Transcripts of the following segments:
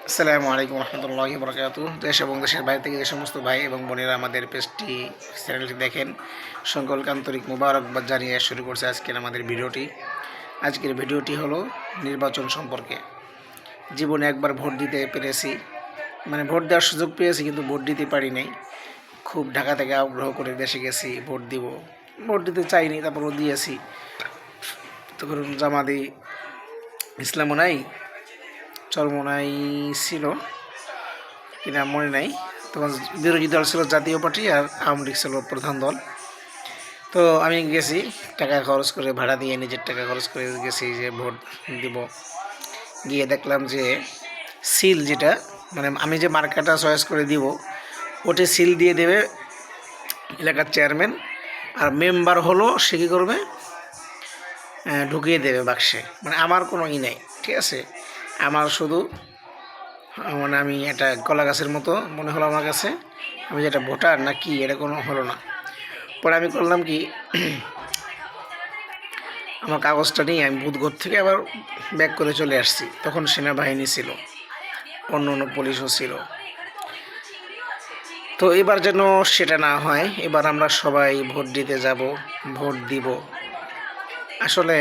আসসালামু আলাইকুম রহমতুল্লাহি বরকাতুহু। দেশ এবং দেশের বাইরে থেকে যে সমস্ত ভাই এবং বোনেরা আমাদের পেজটি চ্যানেলটি দেখেন, সকলকে আন্তরিক মুবারকবাদ জানিয়ে শুরু করছে আজকের আমাদের ভিডিওটি। আজকের ভিডিওটি হলো নির্বাচন সম্পর্কে। জীবনে একবার ভোট দিতে পেরেছি, মানে ভোট দেওয়ার সুযোগ পেয়েছি, কিন্তু ভোট দিতে পারি নাই। খুব ঢাকা থেকে আগ্রহ করে দেশে গেছি ভোট দিব, ভোট দিতে চাইনি, তারপরও দিয়েছি। তখন জামাতি ইসলামও নাই, চরমোনাই ছিল কিনা মনে নাই। তখন বিরোধী দল ছিল জাতীয় পার্টি, আর আওয়ামী লীগ ছিল প্রধান দল। তো আমি গেছি টাকা খরচ করে, ভাড়া দিয়ে নিজের টাকা খরচ করে গেছি যে ভোট দিব। গিয়ে দেখলাম যে সিল, যেটা মানে আমি যে মার্কাটা চয়েস করে দিব, ওটি সিল দিয়ে দেবে এলাকার চেয়ারম্যান, আর মেম্বার হলো সে কী করবে, ঢুকিয়ে দেবে বাক্সে। মানে আমার কোনো নেই, ঠিক আছে। আমার শুধু মানে আমি একটা কলা গাছের মতো মনে হলো আমার কাছে, আমি যেটা ভোটার না কি এটা কোনো হলো না। পরে আমি করলাম কি, আমার কাগজটা নিয়ে আমি বুধঘর থেকে আবার ব্যাক করে চলে আসছি। তখন সেনাবাহিনী ছিল, অন্য পুলিশও ছিল। তো এবার যেন সেটা না হয়, এবার আমরা সবাই ভোট দিতে যাব, ভোট দিব। আসলে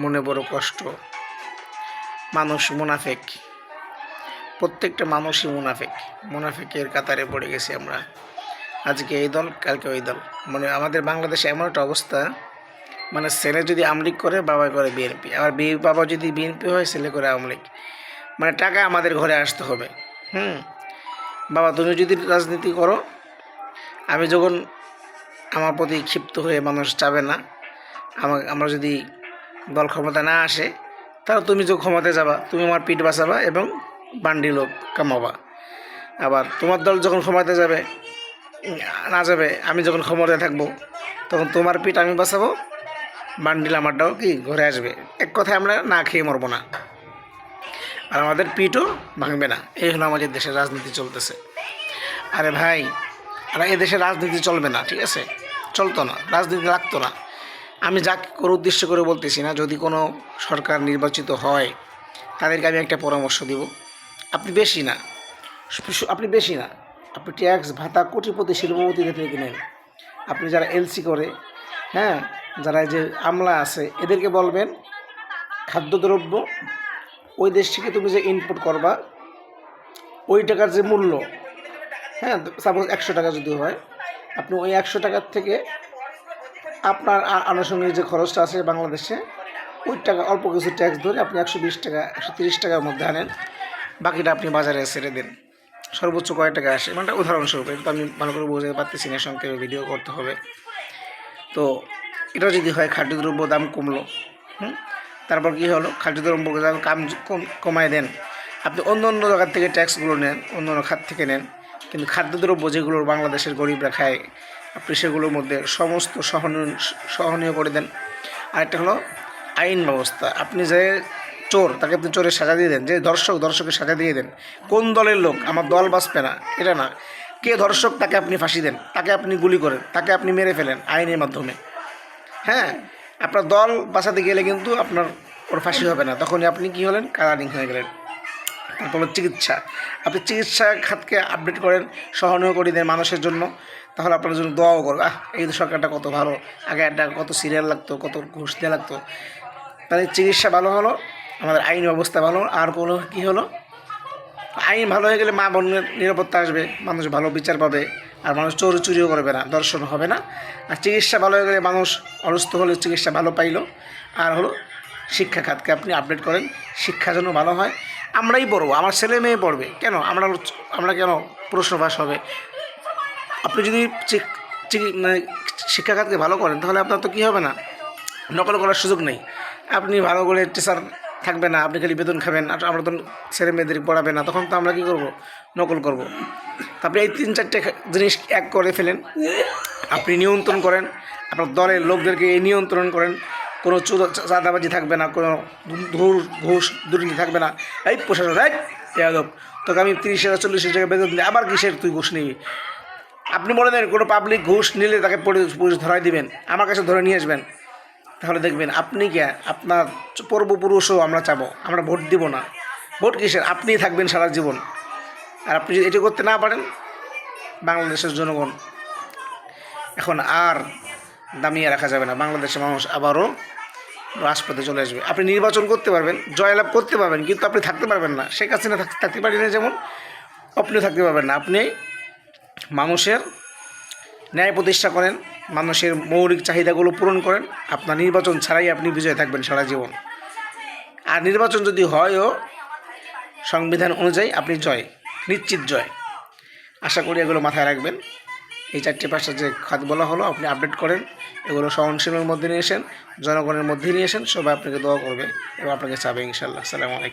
মনে বড় কষ্ট। মানুষ মুনাফেক, প্রত্যেকটা মানুষই মুনাফেকের কাতারে পড়ে গেছি আমরা। আজকে এই দল, কালকে ওই দল। মানে আমাদের বাংলাদেশে এমন একটা অবস্থা, মানে ছেলে যদি আওয়ামী লীগ করে, বাবা করে বিএনপি, আবার বাবা যদি বিএনপি হয়, ছেলে করে আওয়ামী লীগ। মানে টাকা আমাদের ঘরে আসতে হবে। বাবা তুমি যদি রাজনীতি করো, আমি যখন আমার প্রতি ক্ষিপ্ত হয়ে মানুষ চাবে না, আমরা যদি দল ক্ষমতা না আসে, তাহলে তুমি যখন ক্ষমতায় যাবা, তুমি আমার পিঠ বাঁচাবা এবং বান্ডিলও কামাবা। আবার তোমার দল যখন ক্ষমতায় যাবে না যাবে, আমি যখন ক্ষমতায় থাকবো, তখন তোমার পিঠ আমি বাঁচাবো, বান্ডিল আমারটাও কি ঘরে আসবে। এক কথায় আমরা না খেয়ে মরবো না, আর আমাদের পিঠও ভাঙবে না। এই হলো আমাদের দেশের রাজনীতি চলতেছে। আরে ভাই, আর এই দেশের রাজনীতি চলবে না, ঠিক আছে, চলতো না, রাজনীতি লাগতো না। আমি যাকে করে উদ্দেশ্য করে বলতেছি না, যদি কোনো সরকার নির্বাচিত হয়, তাদেরকে আমি একটা পরামর্শ দিব। আপনি বেশি না, আপনি ট্যাক্স ভাতা কোটিপতি শিল্পপতিদের থেকে নেন। আপনি যারা এলসি করে, যারা যে আমলা আছে, এদেরকে বলবেন খাদ্যদ্রব্য ওই দেশ থেকে তুমি যে ইনপুট করবা, ওই টাকার যে মূল্য, সাপোজ 100 টাকা যদি হয়, আপনি ওই 100 টাকার থেকে আপনার আনুষঙ্গিক যে খরচটা আছে বাংলাদেশে, ওই টাকা অল্প কিছু ট্যাক্স ধরে আপনি 120 টাকা 130 টাকার মধ্যে আনেন, বাকিটা আপনি বাজারে ছেড়ে দেন। সর্বোচ্চ কয় টাকা আসে, মানে উদাহরণস্বরূপ, এটা তো আমি ভালো করে বোঝাতে পারতেছি না, সংক্ষেপে ভিডিও করতে হবে। তো এটা যদি হয়, খাদ্যদ্রব্য দাম কমলো, তারপর কী হলো, খাদ্যদ্রব্য দাম কমায় দেন। আপনি অন্য জায়গার থেকে ট্যাক্সগুলো নেন, অন্য খাত থেকে নেন, কিন্তু খাদ্যদ্রব্য যেগুলো বাংলাদেশের গরিবরা খায়, আপনি সেগুলোর মধ্যে সমস্ত সহনীয় করে দেন। আরেকটা হলো আইন ব্যবস্থা। আপনি যে চোর, তাকে আপনি চোরের সাজা দিয়ে দেন। যে দর্শকের সাজা দিয়ে দেন। কোন দলের লোক, আমার দল বাঁচবে না এটা না, কে ধর্ষক তাকে আপনি ফাঁসি দেন, তাকে আপনি গুলি করেন, তাকে আপনি মেরে ফেলেন আইনের মাধ্যমে। আপনার দল বাঁচাতে গেলে কিন্তু আপনার ওর ফাঁসি হবে না, তখনই আপনি কী হলেন, কালারিং হয়ে গেলেন। তারপর হলো চিকিৎসা। আপনি চিকিৎসা খাতকে আপডেট করেন, সহনীয় করে দেন মানুষের জন্য, তাহলে আপনার জন্য দোয়াও করবে, এই সরকারটা কত ভালো, আগে একটা কত সিরিয়াল লাগতো, কত ঘুষ দেওয়া লাগতো। তাহলে চিকিৎসা ভালো হলো, আমাদের আইন ব্যবস্থা ভালো। আর কোনো কী হলো, আইন ভালো হয়ে গেলে মা বোনের নিরাপত্তা আসবে, মানুষ ভালো বিচার পাবে, আর মানুষ চুরিও করবে না, দর্শন হবে না। আর চিকিৎসা ভালো হয়ে গেলে মানুষ অসুস্থ হলে চিকিৎসা ভালো পাইলো। আর হলো শিক্ষা খাতকে আপনি আপডেট করেন, শিক্ষা যেন ভালো হয়। আমরাই পড়বো, আমার ছেলে মেয়ে পড়বে, কেন আমরা কেন প্রশ্ন ফাঁস হবে। আপনি যদি মানে শিক্ষা খাতকে ভালো করেন, তাহলে আপনার তো কী হবে না, নকল করার সুযোগ নেই। আপনি ভালো করে টিচার থাকবে না, আপনি খালি বেতন খাবেন, আর আমরা তো ছেলে মেয়েদের পড়াবে না, তখন তো আমরা কী করব, নকল করব। তারপরে এই 3-4টে জিনিস এক করে ফেলেন, আপনি নিয়ন্ত্রণ করেন, আপনার দলের লোকদেরকে নিয়ন্ত্রণ করেন। কোনো চাঁদাবাজি থাকবে না, কোনো ঘুষ দুর্নীতি থাকবে না। এই প্রশাসন, যাদব, তোকে আমি 30,000 40,000 টাকা বেতন দিলে আবার কিসের তুই ঘুষ নিবি। আপনি বলে দেন কোনো পাবলিক ঘুষ নিলে তাকে পুলিশ ধরাই দিবেন, আমার কাছে ধরে নিয়ে আসবেন, তাহলে দেখবেন আপনি আপনার পূর্বপুরুষও আমরা চাবো, আমরা ভোট দিব না। ভোট কিসের, আপনিই থাকবেন সারা জীবন। আর আপনি যদি এটি করতে না পারেন, বাংলাদেশের জনগণ এখন আর দামিয়ে রাখা যাবে না, বাংলাদেশের মানুষ আবারও রাজপথে চলে আসবে। আপনি নির্বাচন করতে পারবেন, জয়লাভ করতে পারবেন, কিন্তু আপনি থাকতে পারবেন না। শেখ হাসিনা থাকতে পারি না যেমন, আপনিও থাকতে পারবেন না। আপনি মানুষের ন্যায় প্রতিষ্ঠা করেন, মানুষের মৌলিক চাহিদাগুলো পূরণ করেন, আপনার নির্বাচন ছাড়াই আপনি বিজয় থাকবেন সারা জীবন। আর নির্বাচন যদি হয়ও সংবিধান অনুযায়ী, আপনি জয়, নিশ্চিত জয়। আশা করি এগুলো মাথায় রাখবেন। এই 4-5টা যে খাত বলা হলো আপনি আপডেট করেন, এগুলো সহনশীলের মধ্যে নিয়ে এসেন, জনগণের মধ্যে নিয়ে এসেন, সবাই আপনাকে দোয়া করবে এবং আপনাকে চাবে ইনশাআল্লাহ। আসসালামু আলাইকুম।